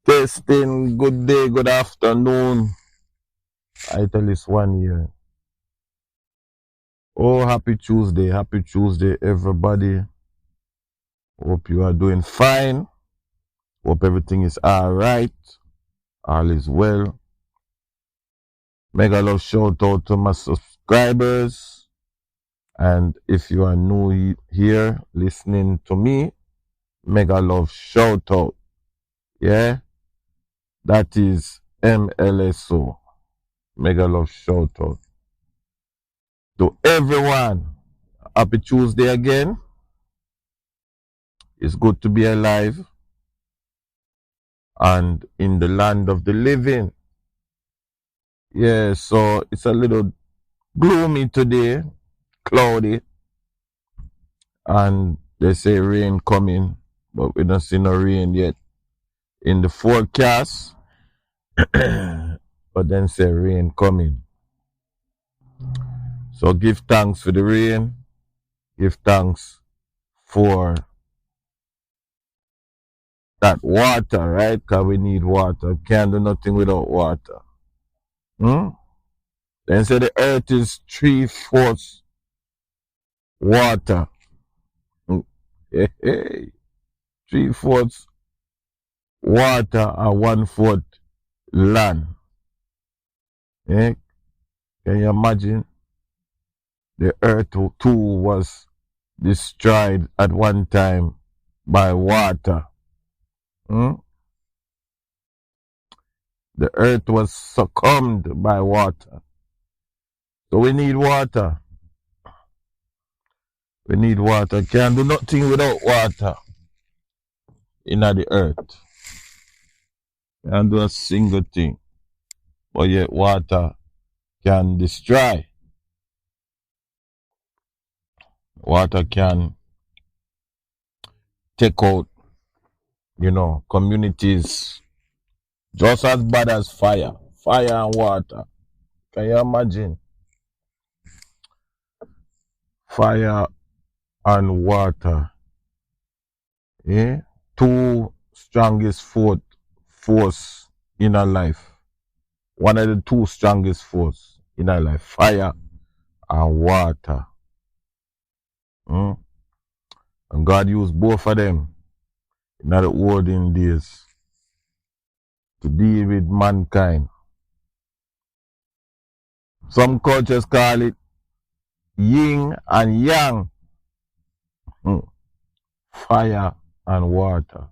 Testing, good day, good afternoon. I tell this one here. Oh, happy Tuesday, everybody. Hope you are doing fine. Hope everything is all right. All is well. Mega love shout out to my subscribers. And if you are new here listening to me, mega love shout out. Yeah, that is MLSO. Mega love shout out to everyone. Happy Tuesday again. It's good to be alive and in the land of the living. Yeah, so it's a little gloomy today, cloudy, and they say rain coming, but we don't see no rain yet in the forecast. But then say rain coming. So give thanks for the rain. Give thanks for that water, right? Because we need water. Can't do nothing without water. Then say the earth is 3/4 water. Hey. 3/4 water and 1/4 land. Eh? Can you imagine? The earth too was destroyed at one time by water. The earth was succumbed by water. So we need water. We need water. Can't do nothing without water in the earth. Can't do a single thing. But yet water can destroy. Water can take out, communities just as bad as fire. Fire and water. Can you imagine? Fire and water. Yeah? Two strongest force in our life. One of the two strongest force in our life. Fire and water. And God used both of them in the olden days to deal with mankind. Some cultures call it yin and yang. Fire and water.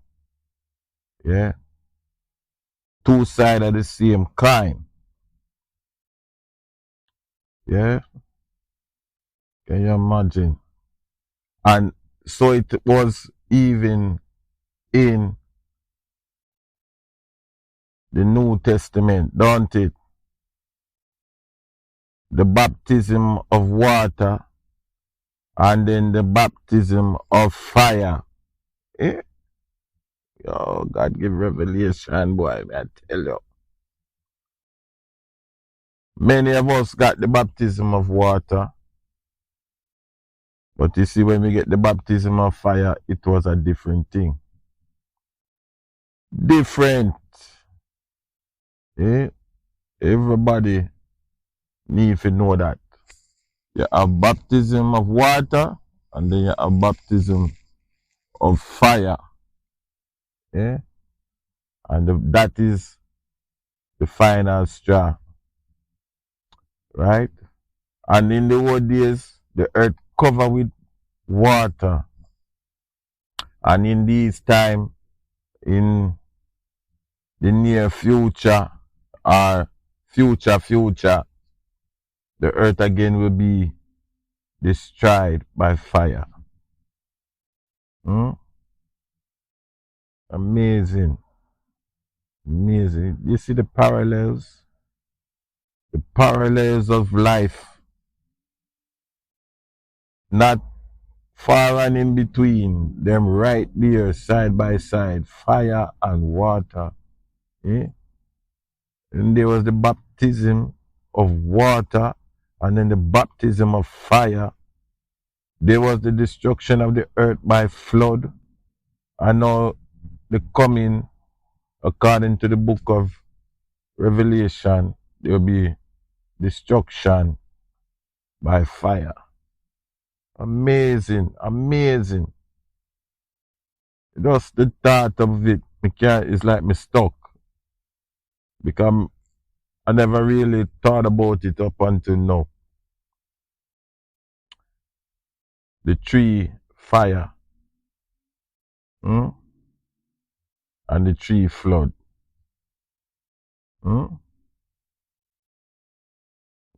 Yeah. Two sides of the same coin. Yeah. Can you imagine? And so it was even in the New Testament, don't it? The baptism of water and then the baptism of fire. Eh? Yo, God give revelation, boy, I tell you. Many of us got the baptism of water. But you see, when we get the baptism of fire, it was a different thing. Different. Eh? Everybody need to know that. You have baptism of water, and then you have baptism of fire. Eh? And that is the final straw. Right? And in the old days, the earth covered with water. And in this time, in the near future, or future, the earth again will be destroyed by fire. Amazing. Amazing. You see the parallels? The parallels of life. Not far and in between, them right there, side by side, fire and water. Eh? And there was the baptism of water, and then the baptism of fire. There was the destruction of the earth by flood, and now the coming according to the book of Revelation, there will be destruction by fire. Amazing, amazing. Just the thought of it, it's like me stuck. Because I never really thought about it up until now. The tree fire. And the tree flood.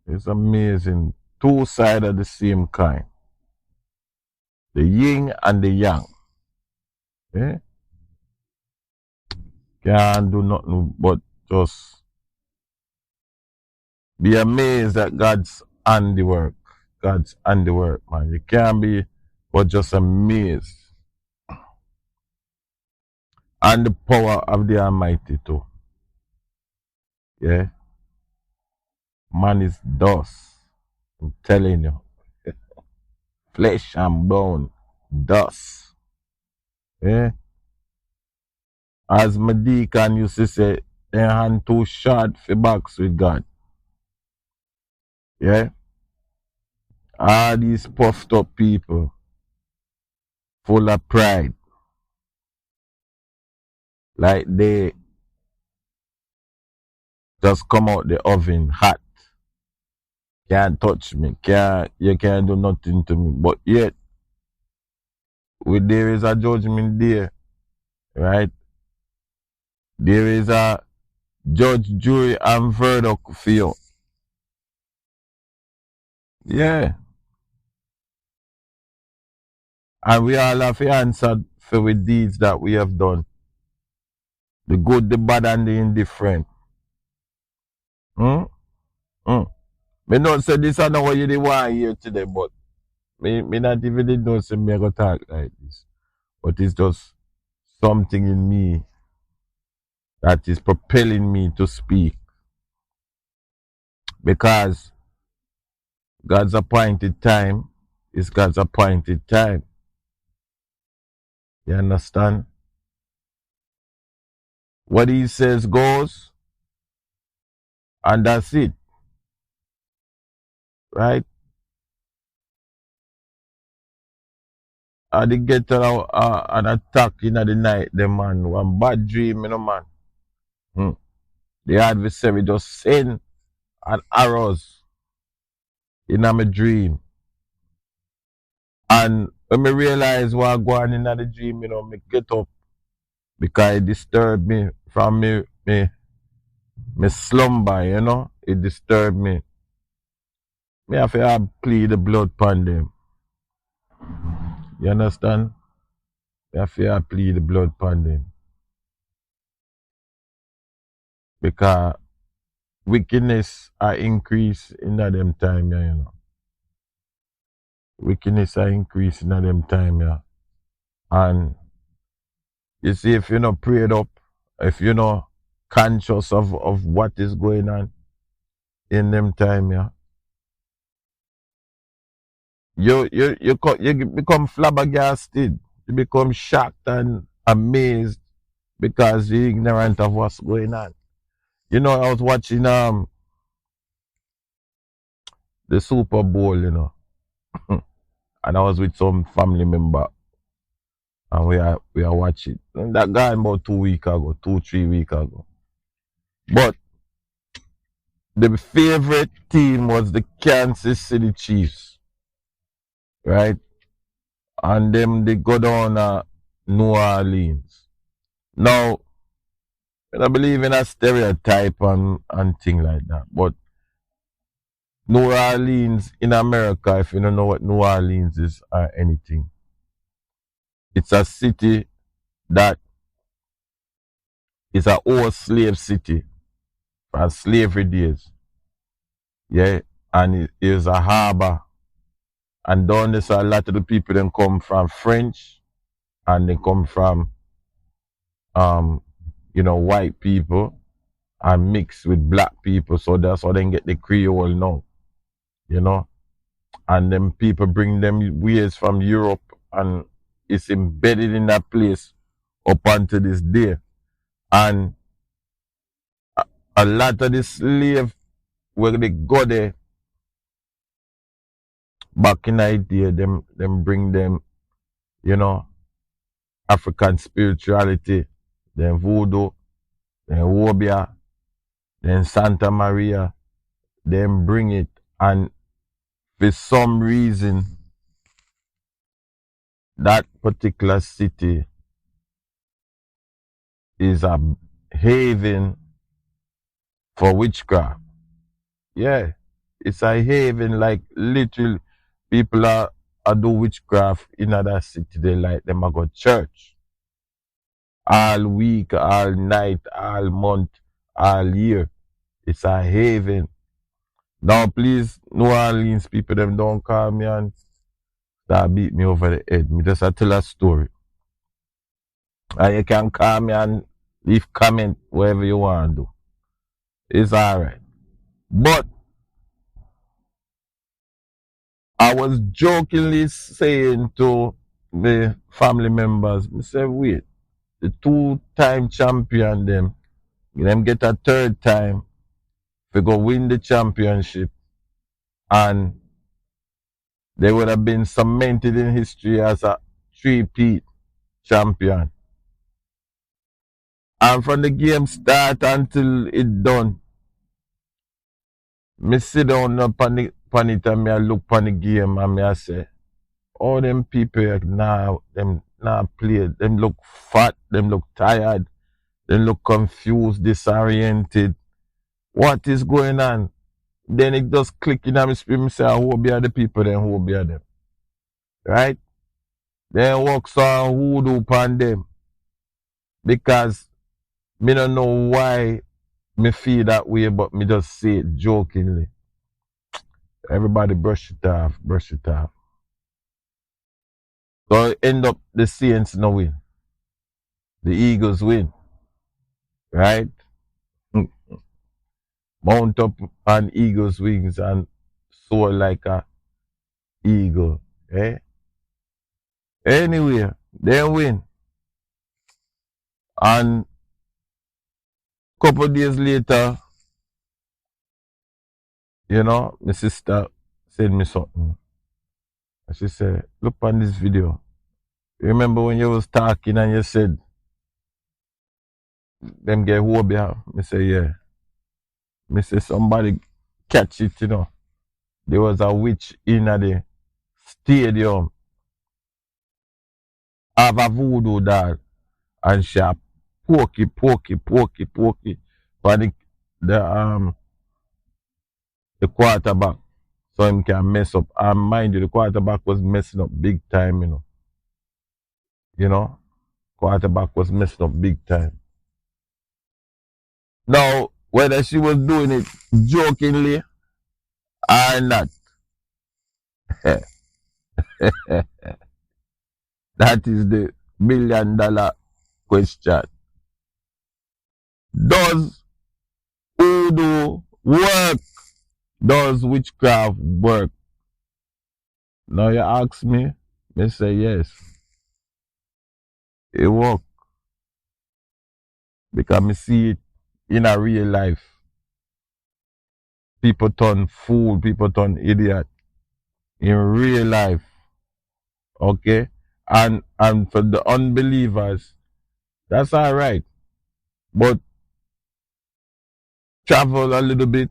It's amazing. Two sides of the same kind. The yin and the yang. Eh? Can't do nothing but just be amazed at God's handiwork. God's handiwork, man. You can't be but just amazed. And the power of the Almighty too. Yeah? Man is dust. I'm telling you. Flesh and bone. Dust. Yeah? As my deacon used to say, their hand too short for box with God. Yeah? All these puffed up people, full of pride. Like they just come out the oven hot. Can't touch me. You can't do nothing to me. But yet, there is a judgment there. Right? There is a judge, jury, and verdict for you. Yeah. And we all have to answer for the deeds that we have done. The good, the bad, and the indifferent. Me not say this I know what you want here today, but me not even did know say me go talk like this. But it's just something in me that is propelling me to speak. Because God's appointed time is God's appointed time. You understand? What he says goes, and that's it. Right? I did get an attack in the night, the man. One bad dream, you know, man. The adversary just send an arrows in my dream. And when I realize what going in the dream, you know, me get up because it disturbed me from me slumber, you know. It disturbed me. Me have to plead the blood upon them. You understand? Me have to plead the blood upon them. Because wickedness are increase in them time, you know. Wickedness are increase in them time, yeah. And you see, if you're not prayed up, if you're not conscious of what is going on in them time, yeah, you become flabbergasted. You become shocked and amazed because you're ignorant of what's going on. You know, I was watching the Super Bowl, you know, and I was with some family member, and we are watching. And that guy about 3 weeks ago. But the favorite team was the Kansas City Chiefs, right? And them they go down New Orleans. Now, I believe in a stereotype and thing like that, but New Orleans in America, if you don't know what New Orleans is or anything, it's a city that is an old slave city from slavery days. Yeah, and it is a harbor. And down there, so a lot of the people then come from French and they come from white people and mix with black people. So that's how they get the Creole now. You know? And then people bring them ways from Europe and it's embedded in that place up until this day. And a lot of the slave where they go there back in the day, them bring them, you know, African spirituality, then voodoo, then wobia, then Santa Maria, then bring it. And for some reason, that particular city is a haven for witchcraft. Yeah, it's a haven, like literally people are do witchcraft in other city. They like them a go church all week, all night, all month, all year. It's a haven. Now please, New Orleans people, them don't call me and start beat me over the head. Me just a tell a story. And you can call me and leave comment whatever you want to do. It's alright. But I was jokingly saying to the family members, I said, wait, the 2-time champion them get a 3rd time to go win the championship, and they would have been cemented in history as a 3-peat champion. And from the game start until it done, me sit down upon it and me I look upon the game and me I say, all them people now, them now play, them look fat, them look tired, them look confused, disoriented. What is going on? Then it just click in my spirit, me say, who be the people then, who be them? Right? Then works on voodoo upon them. Because me don't know why me feel that way, but me just say it jokingly. Everybody brush it off, brush it off. So end up the Saints no win. The Eagles win. Right? Mount up on eagle's wings and soar like a eagle. Eh? Anyway, they win. And couple days later, you know, my sister sent me something. And she said, look on this video. Remember when you was talking and you said, them get wobia? Me say, yeah. Me say, somebody catch it, you know. There was a witch in the stadium. Have a voodoo doll. And she a pokey. For the quarterback. So him can mess up. And mind you, the quarterback was messing up big time, you know. You know? Quarterback was messing up big time. Now, whether she was doing it jokingly or not, that is the $1 million question. Does voodoo work? Does witchcraft work? Now you ask me, I say yes. It work. Because I see it in a real life. People turn fool, people turn idiot in real life. Okay? And for the unbelievers, that's alright. But travel a little bit,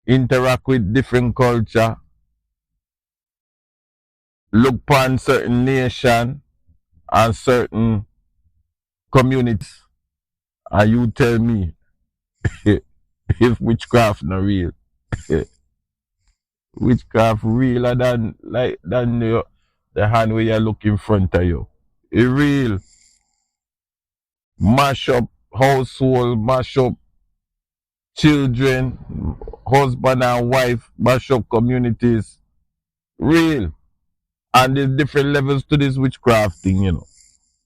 interact with different culture, look upon certain nation and certain communities, and you tell me if witchcraft not real. Witchcraft realer than the hand where you look in front of you. It real. Mash up household, mash up children, husband and wife, mash up communities. Real. And there's different levels to this witchcraft thing, you know.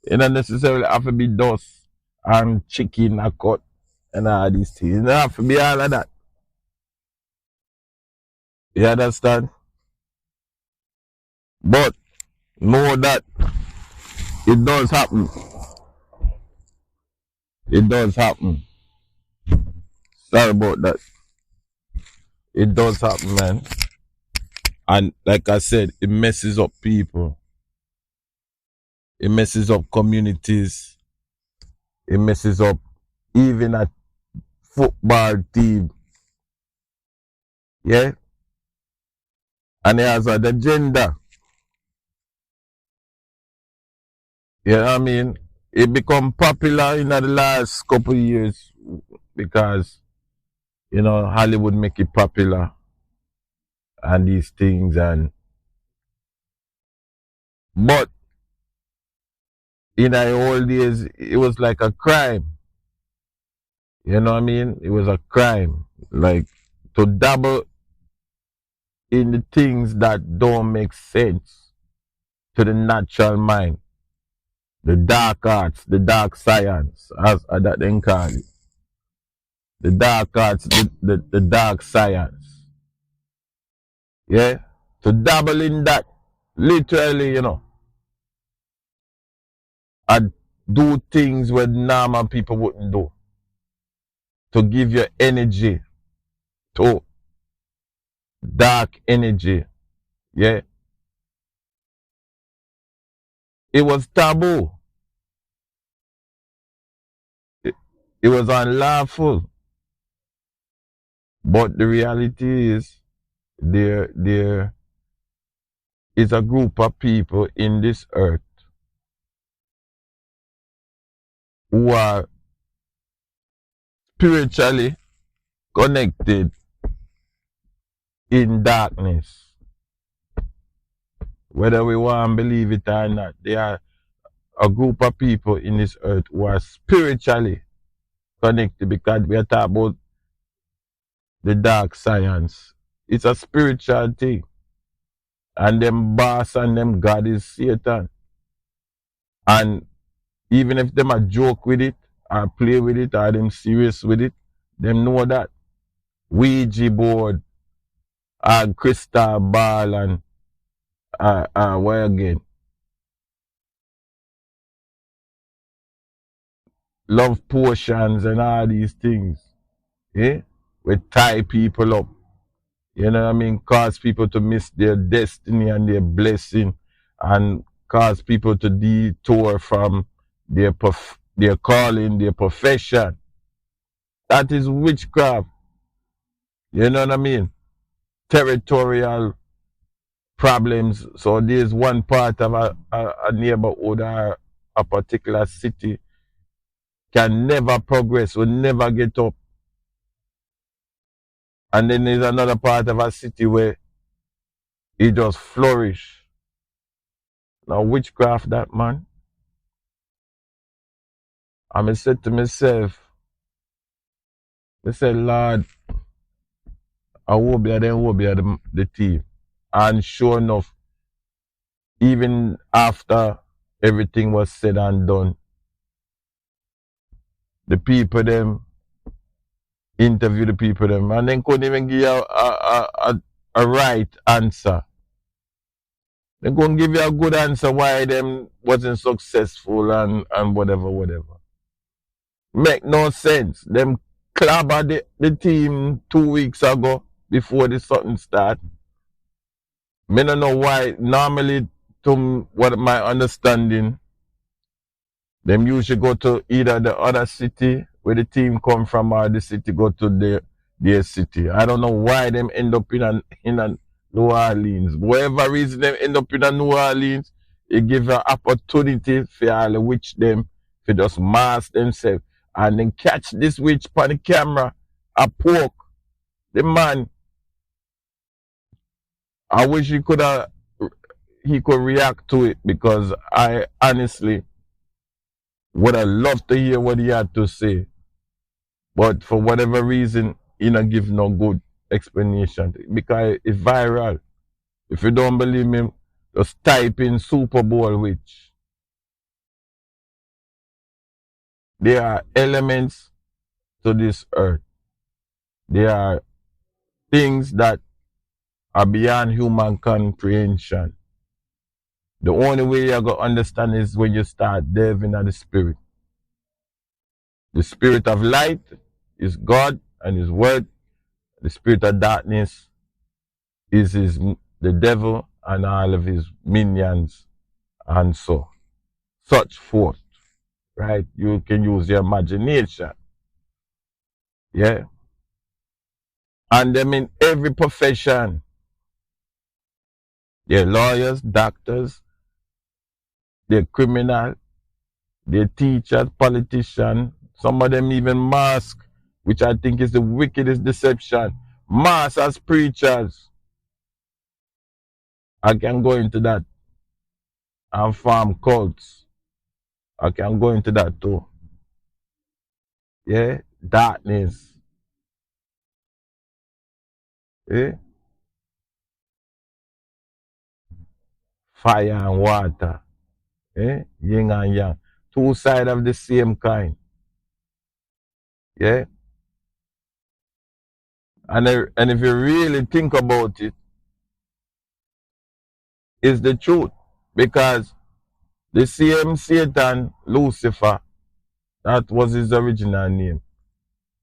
It don't necessarily have to be dust and chicken a cut and all these things. It don't have to be all of that. You understand? But know that it does happen. It does happen. Sorry about that. It does happen, man. And like I said, it messes up people. It messes up communities. It messes up even a football team. Yeah? And it has an agenda. You know what I mean? It become popular in the last couple of years because, you know, Hollywood make it popular and these things and but in the old days it was like a crime. You know what I mean? It was a crime. Like to dabble in the things that don't make sense to the natural mind. The dark arts, the dark science, as that they call it. The dark arts, the dark science. Yeah? To dabble in that, literally, you know, and do things where normal people wouldn't do. To give your energy to dark energy. Yeah? It was taboo. It was unlawful. But the reality is there is a group of people in this earth who are spiritually connected in darkness. Whether we want to believe it or not, there are a group of people in this earth who are spiritually connected because we are talking about the dark science. It's a spiritual thing. And them boss and them God is Satan. And even if them a joke with it, or play with it, or them serious with it, them know that Ouija board and crystal ball and what again? Love potions and all these things. Eh? We tie people up. You know what I mean? Cause people to miss their destiny and their blessing and cause people to detour from their calling, their profession. That is witchcraft. You know what I mean? Territorial problems. So there's one part of a neighborhood or a particular city can never progress, will never get up. And then there's another part of a city where it just flourish. Now witchcraft that, man. And I said to myself, I said, Lord, I will be the team. And sure enough, even after everything was said and done, the people them interview the people them and then couldn't even give you a right answer. They couldn't give you a good answer why them wasn't successful and whatever. Make no sense. Them clobbered the team 2 weeks ago before the something start. Me don't know why. Normally, to what my understanding, them usually go to either the other city where the team come from or the city go to their city. I don't know why them end up in a New Orleans. Whatever reason them end up in a New Orleans, it give an opportunity for all the witch them to just mask themselves and then catch this witch on the camera, a poke the man. I wish he could react to it because I honestly would have loved to hear what he had to say. But for whatever reason, he not give no good explanation because it's viral. If you don't believe me, just type in Super Bowl witch. There are elements to this earth. There are things that are beyond human comprehension. The only way you're going to understand is when you start delving into the spirit. The spirit of light is God and his word. The spirit of darkness is the devil and all of his minions and so such forth. Right? You can use your imagination. Yeah. And them in every profession. They're lawyers, doctors, they're criminal, they're teachers, politicians, some of them even mask, which I think is the wickedest deception. Mask as preachers. I can go into that. And farm cults. I can go into that too. Yeah? Darkness. Yeah? Fire and water. Yeah? Yin and yang. Two sides of the same kind. Yeah? And if you really think about it, it's the truth. Because the same Satan, Lucifer, that was his original name.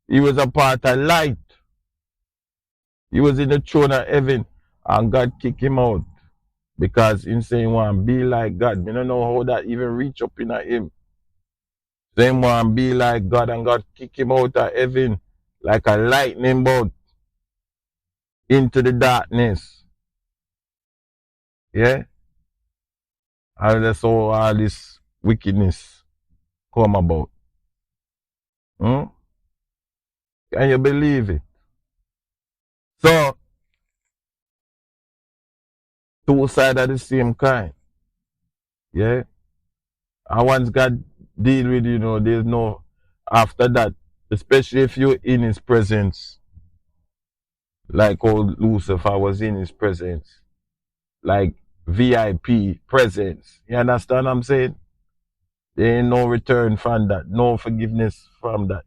He was a part of light. He was in the throne of heaven and God kicked him out. Because him saying want to be like God. I don't know how that even reach up in him. Saying want to be like God and God kick him out of heaven like a lightning bolt into the darkness. Yeah? And that's how all this wickedness come about. Hmm? Can you believe it? So, two sides of the same kind. Yeah? And once God deal with you, there's no after that, especially if you're in his presence, like old Lucifer was in his presence, like VIP presence. You understand what I'm saying? There ain't no return from that, no forgiveness from that.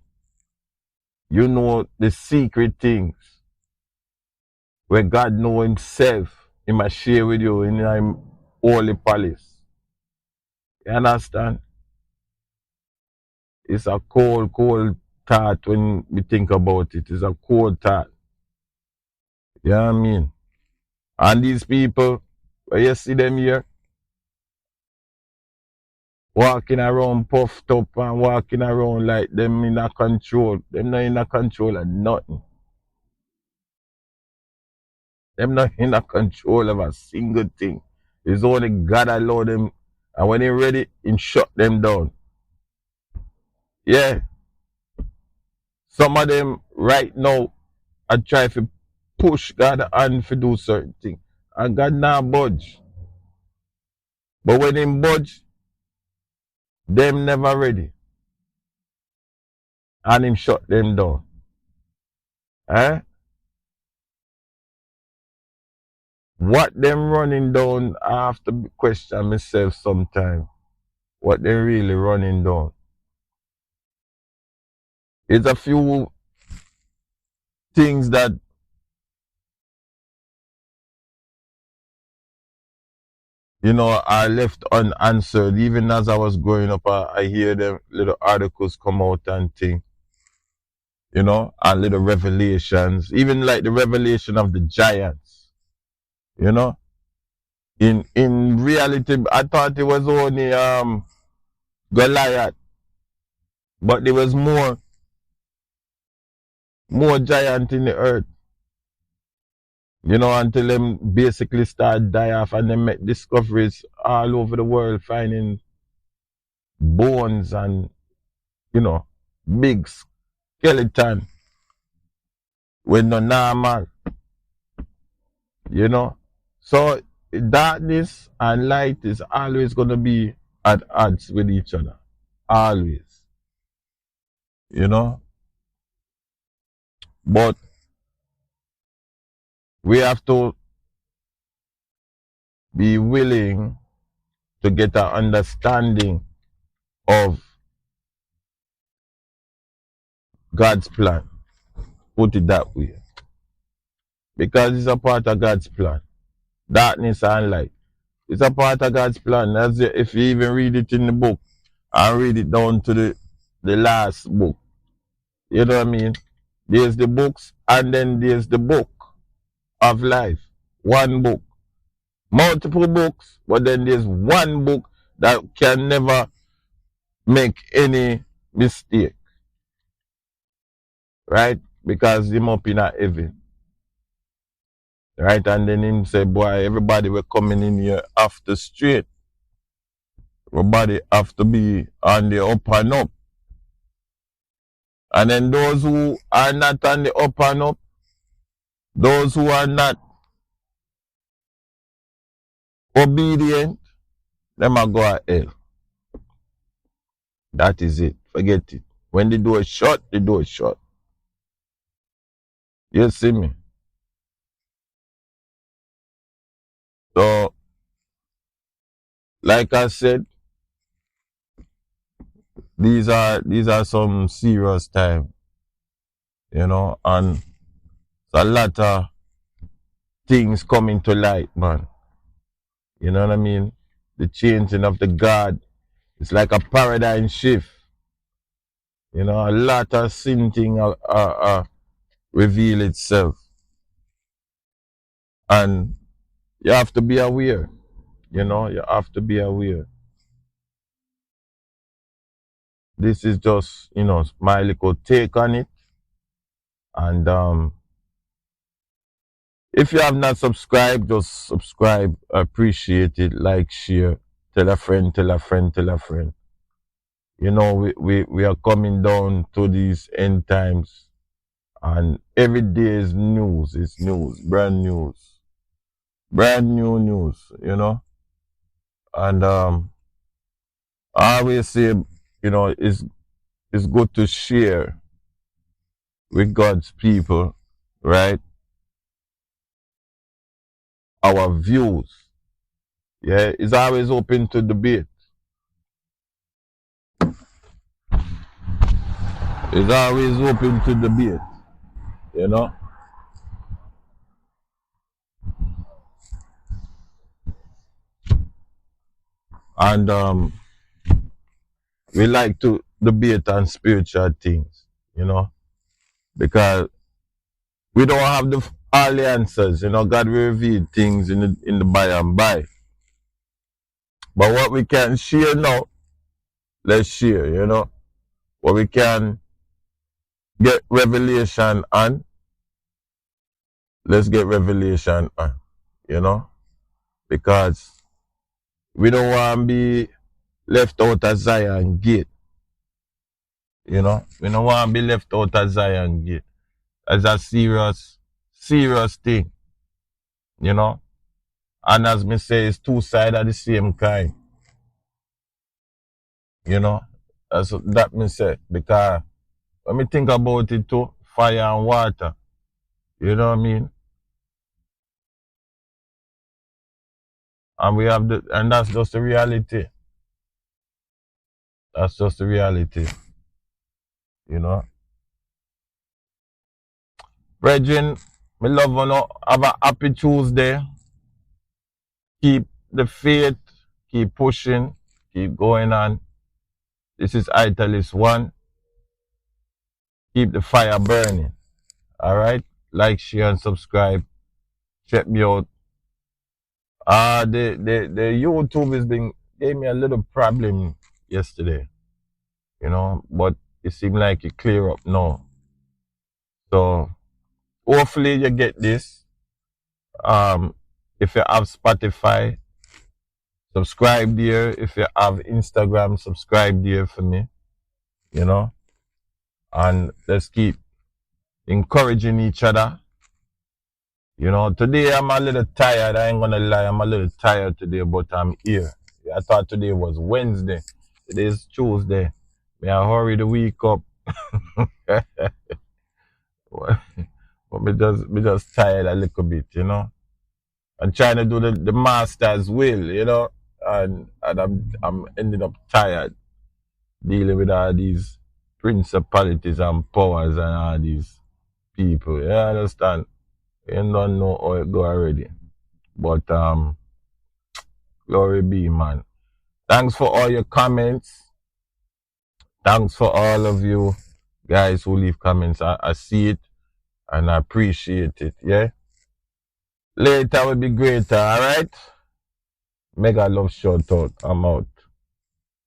You know the secret things where God know himself, he must share with you in his holy palace. You understand? It's a cold, cold thought when we think about it. It's a cold thought. You know what I mean? And these people, where you see them here, walking around puffed up and walking around like them in a control. Them not in a control of nothing. Them not in a control of a single thing. It's only God allow them, and when he ready, he shut them down. Yeah. Some of them right now are trying to push God and to do certain things. And God not budge. But when him budge, them never ready. And him shut them down. Eh? What them running down, I have to question myself sometimes. What they really running down. It's a few things that are left unanswered. Even as I was growing up, I hear them little articles come out and things. And little revelations. Even like the revelation of the giants. In reality, I thought it was only Goliath. But there was more giant in the earth. Until them basically start die off and they make discoveries all over the world, finding bones and, big skeleton when no normal. So darkness and light is always going to be at odds with each other. Always. But we have to be willing to get an understanding of God's plan. Put it that way. Because it's a part of God's plan. Darkness and light. It's a part of God's plan. If you even read it in the book and read it down to the last book. You know what I mean? There's the books and then there's the book of life. One book. Multiple books, but then there's one book that can never make any mistake. Right? Because him up in a heaven. Right? And then him say, boy, everybody will coming in here after straight. Everybody have to be on the up and up. And then those who are not on the up and up, those who are not obedient, them are go to hell. That is it. Forget it. When the door is shut, the door is shut. You see me? So, like I said, these are some serious time, you know, and a lot of things coming to light, man. You know what I mean? The changing of the guard, it's like a paradigm shift. You know, a lot of sin thing reveal itself, and you have to be aware. You know, you have to be aware. This is just, you know, my little take on it. And if you have not subscribed, just subscribe. I appreciate it. Like, share, tell a friend, tell a friend, tell a friend. You know, we are coming down to these end times, and every day is news. It's news, brand news, brand new news. You know, and I always say, you know, it's good to share with God's people, right? Our views. Yeah, it's always open to debate. It's always open to debate, you know. And we like to debate on spiritual things, you know, because we don't have all the answers. You know, God will reveal things in the by and by. But what we can share now, let's share, you know. What we can get revelation on, let's get revelation on, you know. Because we don't want to be left out of Zion gate. You know, we don't want to be left out of Zion gate. That's a serious, serious thing. You know? And as me say, it's two sides of the same coin. You know? That's that me say. Because when me think about it too, fire and water. You know what I mean? And we have and that's just the reality. That's just the reality. You know? Brethren, me love you know. Have a happy Tuesday. Keep the faith, keep pushing, keep going on. This is Italist One. Keep the fire burning. Alright? Like, share, and subscribe. Check me out. The YouTube gave me a little problem yesterday. You know, but it seemed like it clear up now. So hopefully you get this. If you have Spotify, subscribe there. If you have Instagram, subscribe there for me. You know? And let's keep encouraging each other. You know, today I'm a little tired. I ain't gonna lie, I'm a little tired today, but I'm here. I thought today was Wednesday. Today is Tuesday. May I hurry the week up? But me just tired a little bit, you know. I'm trying to do the master's will, you know, and I'm ending up tired dealing with all these principalities and powers and all these people. You understand? You don't know how it go already. But glory be, man. Thanks for all your comments. Thanks for all of you guys who leave comments. I see it and I appreciate it. Yeah. Later will be greater. All right. Mega love shout out. I'm out.